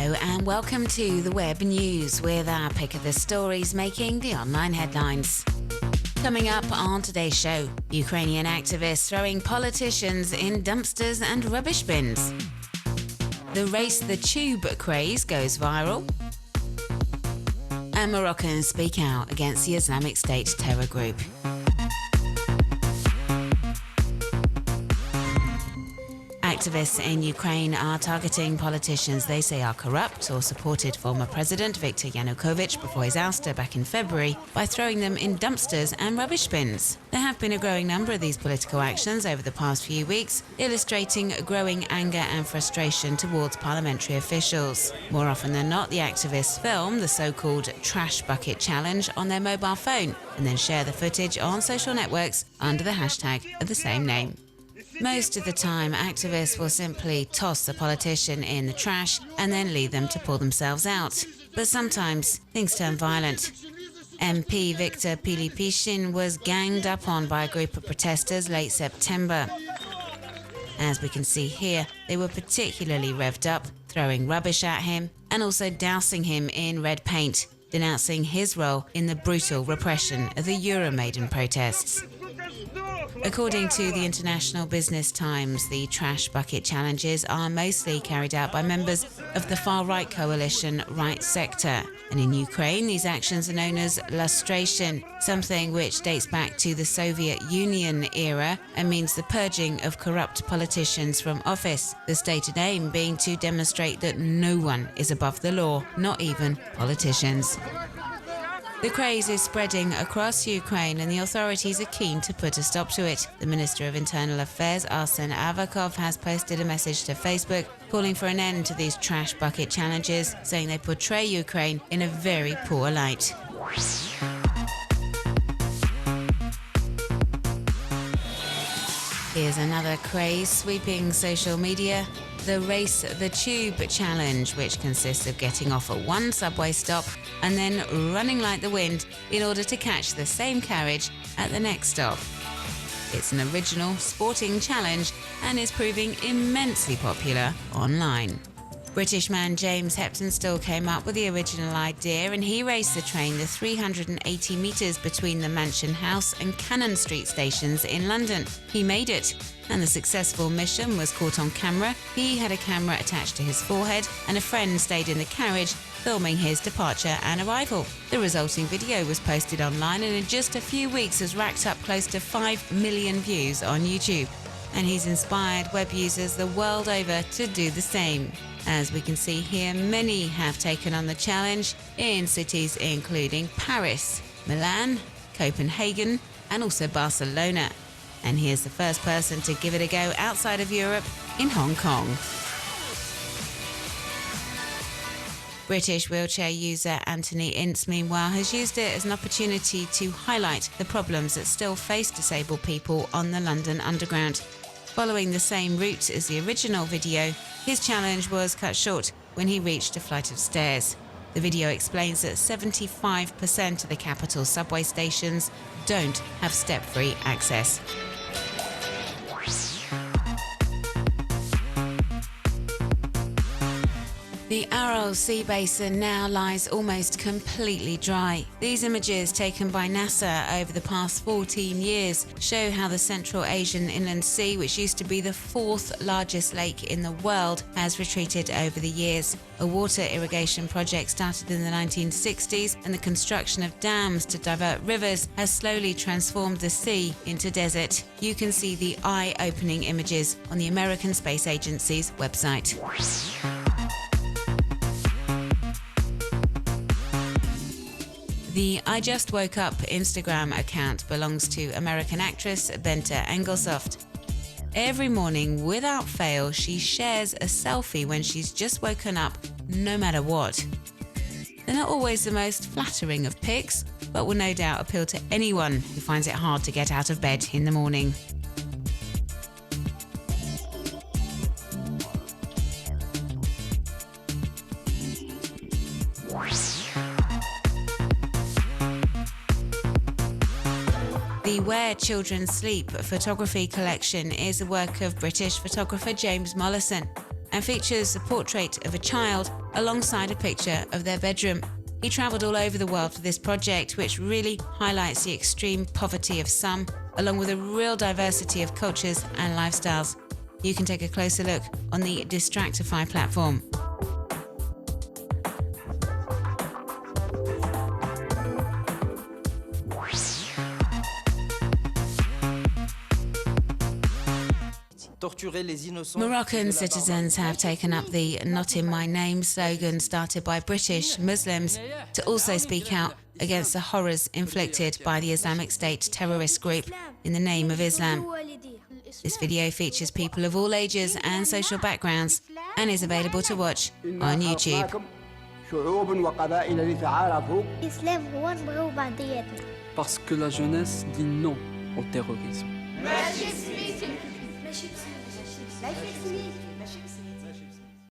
Hello and welcome to the Web News with our pick of the stories making the online headlines. Coming up on today's show, Ukrainian activists throwing politicians in dumpsters and rubbish bins. The Race the Tube craze goes viral. And Moroccans speak out against the Islamic State terror group. Activists in Ukraine are targeting politicians they say are corrupt or supported former President Viktor Yanukovych before his ouster back in February by throwing them in dumpsters and rubbish bins. There have been a growing number of these political actions over the past few weeks, illustrating growing anger and frustration towards parliamentary officials. More often than not, the activists film the so-called trash bucket challenge on their mobile phone and then share the footage on social networks under the hashtag of the same name. Most of the time, activists will simply toss the politician in the trash and then leave them to pull themselves out. But sometimes things turn violent. MP Viktor Pilipishin was ganged up on by a group of protesters late September. As we can see here, they were particularly revved up, throwing rubbish at him and also dousing him in red paint, denouncing his role in the brutal repression of the Euromaidan protests. According to the International Business Times, the trash bucket challenges are mostly carried out by members of the far-right coalition Right Sector. And in Ukraine, these actions are known as lustration, something which dates back to the Soviet Union era and means the purging of corrupt politicians from office, the stated aim being to demonstrate that no one is above the law, not even politicians. The craze is spreading across Ukraine and the authorities are keen to put a stop to it. The Minister of Internal Affairs, Arsen Avakov, has posted a message to Facebook calling for an end to these trash bucket challenges, saying they portray Ukraine in a very poor light. Here's another craze sweeping social media. The Race the Tube challenge, which consists of getting off at one subway stop and then running like the wind in order to catch the same carriage at the next stop. It's an original sporting challenge and is proving immensely popular online. British man James Heptonstall came up with the original idea and he raced the train the 380 metres between the Mansion House and Cannon Street stations in London. He made it, and the successful mission was caught on camera. He had a camera attached to his forehead and a friend stayed in the carriage filming his departure and arrival. The resulting video was posted online and in just a few weeks has racked up close to 5 million views on YouTube. And he's inspired web users the world over to do the same. As we can see here, many have taken on the challenge in cities including Paris, Milan, Copenhagen, and also Barcelona. And here's the first person to give it a go outside of Europe in Hong Kong. British wheelchair user Anthony Ince, meanwhile, has used it as an opportunity to highlight the problems that still face disabled people on the London Underground. Following the same route as the original video, his challenge was cut short when he reached a flight of stairs. The video explains that 75% of the capital subway stations don't have step-free access. The ROC Basin now lies almost completely dry. These images taken by NASA over the past 14 years show how the Central Asian Inland Sea, which used to be the fourth largest lake in the world, has retreated over the years. A water irrigation project started in the 1960s and the construction of dams to divert rivers has slowly transformed the sea into desert. You can see the eye-opening images on the American Space Agency's website. The I Just Woke Up Instagram account belongs to American actress Bente Engelsoft. Every morning, without fail, she shares a selfie when she's just woken up, no matter what. They're not always the most flattering of pics, but will no doubt appeal to anyone who finds it hard to get out of bed in the morning. The Where Children Sleep photography collection is the work of British photographer James Mollison. and features a portrait of a child alongside a picture of their bedroom. He travelled all over the world for this project, which really highlights the extreme poverty of some, along with a real diversity of cultures and lifestyles. You can take a closer look on the Distractify platform. Moroccan citizens have taken up the "Not in my name" slogan started by British Muslims to also speak out against the horrors inflicted by the Islamic State terrorist group in the name of Islam. This video features people of all ages and social backgrounds and is available to watch on YouTube. Parce que la jeunesse dit non au terrorisme.